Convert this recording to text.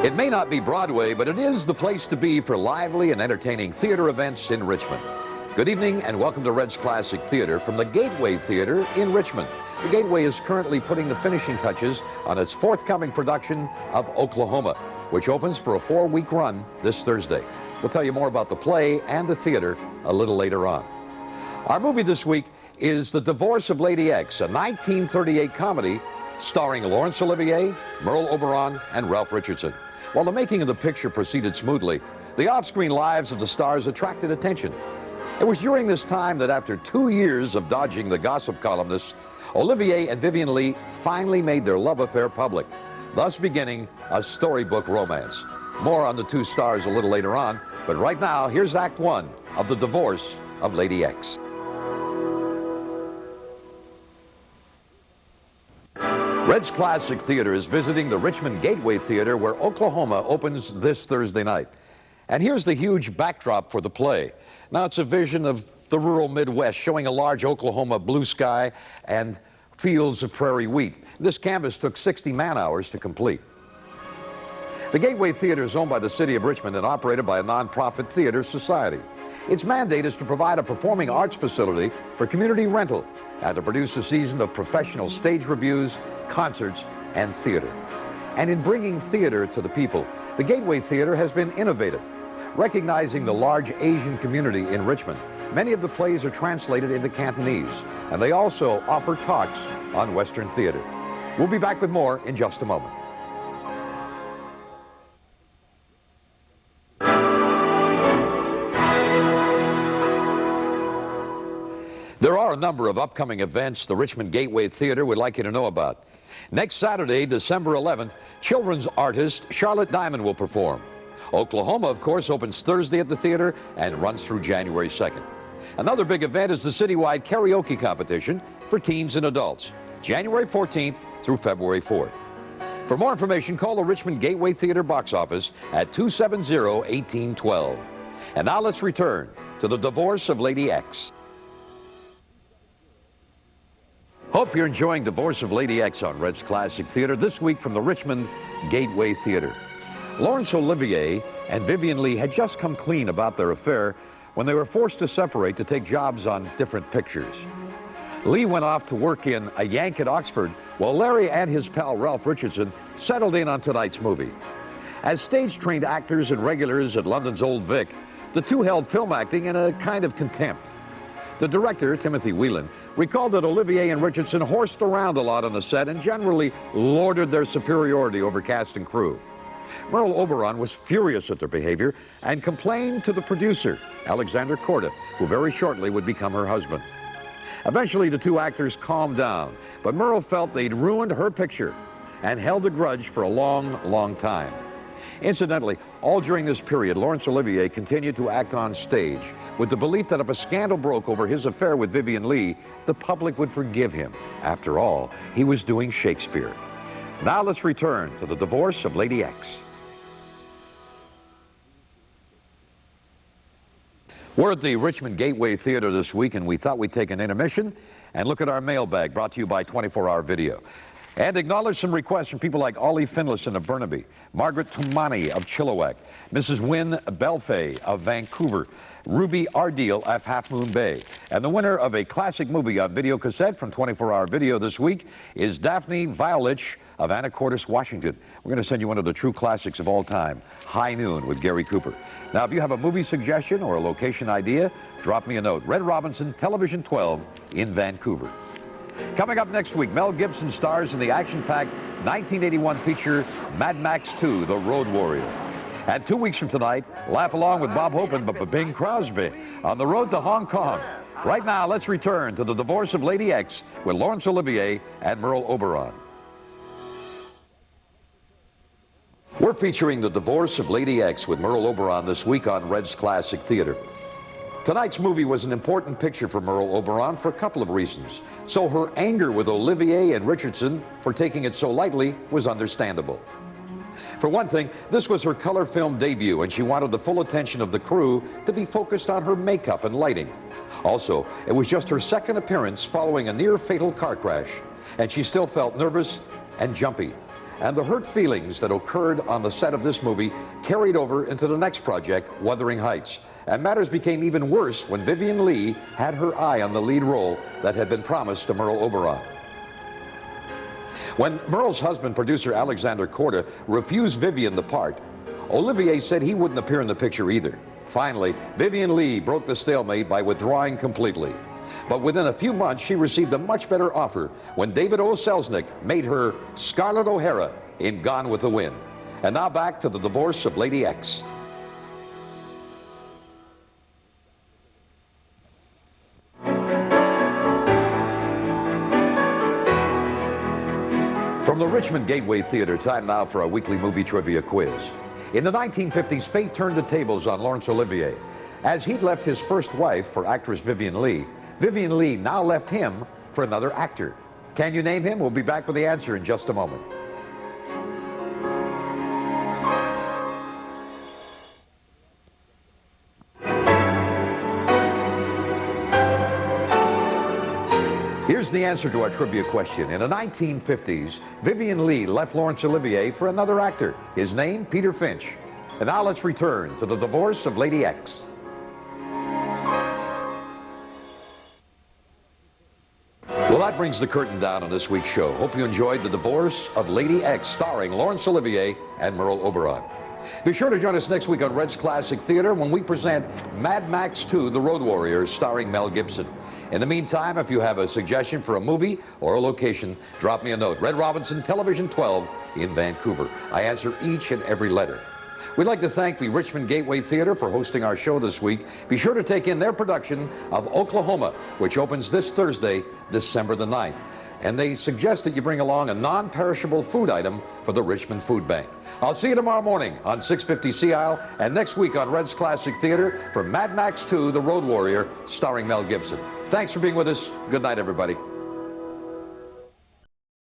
It may not be Broadway, but it is the place to be for lively and entertaining theater events in Richmond. Good evening and welcome to Red's Classic Theater from the Gateway Theater in Richmond. The Gateway is currently putting the finishing touches on its forthcoming production of Oklahoma, which opens for a 4-week run this Thursday. We'll tell you more about the play and the theater a little later on. Our movie this week is The Divorce of Lady X, a 1938 comedy starring Laurence Olivier, Merle Oberon, and Ralph Richardson. While the making of the picture proceeded smoothly, the off-screen lives of the stars attracted attention. It was during this time that after 2 years of dodging the gossip columnists, Olivier and Vivien Leigh finally made their love affair public, thus beginning a storybook romance. More on the two stars a little later on, but right now, here's Act 1 of The Divorce of Lady X. Red's Classic Theater is visiting the Richmond Gateway Theater, where Oklahoma opens this Thursday night. And here's the huge backdrop for the play. Now, it's a vision of the rural Midwest, showing a large Oklahoma blue sky and fields of prairie wheat. This canvas took 60 man-hours to complete. The Gateway Theater is owned by the city of Richmond and operated by a nonprofit theater society. Its mandate is to provide a performing arts facility for community rental and to produce a season of professional stage reviews, concerts, and theater. And in bringing theater to the people, the Gateway Theater has been innovative. Recognizing the large Asian community in Richmond, many of the plays are translated into Cantonese, and they also offer talks on Western theater. We'll be back with more in just a moment. There are a number of upcoming events the Richmond Gateway Theater would like you to know about. Next Saturday, December 11th, children's artist Charlotte Diamond will perform. Oklahoma, of course, opens Thursday at the theater and runs through January 2nd. Another big event is the citywide karaoke competition for teens and adults, January 14th through February 4th. For more information, call the Richmond Gateway Theater box office at 270-1812. And now let's return to The Divorce of Lady X. Hope you're enjoying Divorce of Lady X on Red's Classic Theater this week from the Richmond Gateway Theater. Laurence Olivier and Vivien Leigh had just come clean about their affair when they were forced to separate to take jobs on different pictures. Leigh went off to work in A Yank at Oxford, while Larry and his pal Ralph Richardson settled in on tonight's movie. As stage-trained actors and regulars at London's Old Vic, the two held film acting in a kind of contempt. The director, Timothy Whelan, recalled that Olivier and Richardson horsed around a lot on the set and generally lorded their superiority over cast and crew. Merle Oberon was furious at their behavior and complained to the producer, Alexander Korda, who very shortly would become her husband. Eventually, the two actors calmed down, but Merle felt they'd ruined her picture and held a grudge for a long, long time. Incidentally, all during this period, Laurence Olivier continued to act on stage with the belief that if a scandal broke over his affair with Vivien Leigh, the public would forgive him. After all, he was doing Shakespeare. Now let's return to The Divorce of Lady X. We're at the Richmond Gateway Theater this week, and we thought we'd take an intermission and look at our mailbag, brought to you by 24-Hour Video. And acknowledge some requests from people like Ollie Finlayson of Burnaby, Margaret Tumani of Chilliwack, Mrs. Wynne Belfay of Vancouver, Ruby Ardeal of Half Moon Bay. And the winner of a classic movie on video cassette from 24-Hour Video this week is Daphne Violich of Anacortes, Washington. We're going to send you one of the true classics of all time, High Noon with Gary Cooper. Now, if you have a movie suggestion or a location idea, drop me a note. Red Robinson, Television 12 in Vancouver. Coming up next week, Mel Gibson stars in the action-packed 1981 feature Mad Max 2, The Road Warrior. And 2 weeks from tonight, laugh along with Bob Hope and Bing Crosby on the road to Hong Kong. Right now, let's return to The Divorce of Lady X with Laurence Olivier and Merle Oberon. We're featuring The Divorce of Lady X with Merle Oberon this week on Red's Classic Theater. Tonight's movie was an important picture for Merle Oberon for a couple of reasons. So her anger with Olivier and Richardson for taking it so lightly was understandable. For one thing, this was her color film debut, and she wanted the full attention of the crew to be focused on her makeup and lighting. Also, it was just her second appearance following a near-fatal car crash, and she still felt nervous and jumpy. And the hurt feelings that occurred on the set of this movie carried over into the next project, Wuthering Heights. And matters became even worse when Vivien Leigh had her eye on the lead role that had been promised to Merle Oberon. When Merle's husband, producer Alexander Korda, refused Vivien the part, Olivier said he wouldn't appear in the picture either. Finally, Vivien Leigh broke the stalemate by withdrawing completely. But within a few months, she received a much better offer when David O. Selznick made her Scarlett O'Hara in Gone with the Wind. And now back to the divorce of Lady X. From the Richmond Gateway Theater, time now for a weekly movie trivia quiz. In the 1950s, fate turned the tables on Laurence Olivier. As he'd left his first wife for actress Vivien Leigh, Vivien Leigh now left him for another actor. Can you name him? We'll be back with the answer in just a moment. Here's the answer to our trivia question. In the 1950s, Vivien Leigh left Laurence Olivier for another actor. His name, Peter Finch. And now let's return to the divorce of Lady X. Well, that brings the curtain down on this week's show. Hope you enjoyed The Divorce of Lady X, starring Laurence Olivier and Merle Oberon. Be sure to join us next week on Red's Classic Theater when we present Mad Max 2, The Road Warriors, starring Mel Gibson. In the meantime, if you have a suggestion for a movie or a location, drop me a note. Red Robinson, Television 12 in Vancouver. I answer each and every letter. We'd like to thank the Richmond Gateway Theater for hosting our show this week. Be sure to take in their production of Oklahoma, which opens this Thursday, December the 9th. And they suggest that you bring along a non-perishable food item for the Richmond Food Bank. I'll see you tomorrow morning on 650 Sea Isle and next week on Red's Classic Theater for Mad Max 2, The Road Warrior, starring Mel Gibson. Thanks for being with us. Good night, everybody.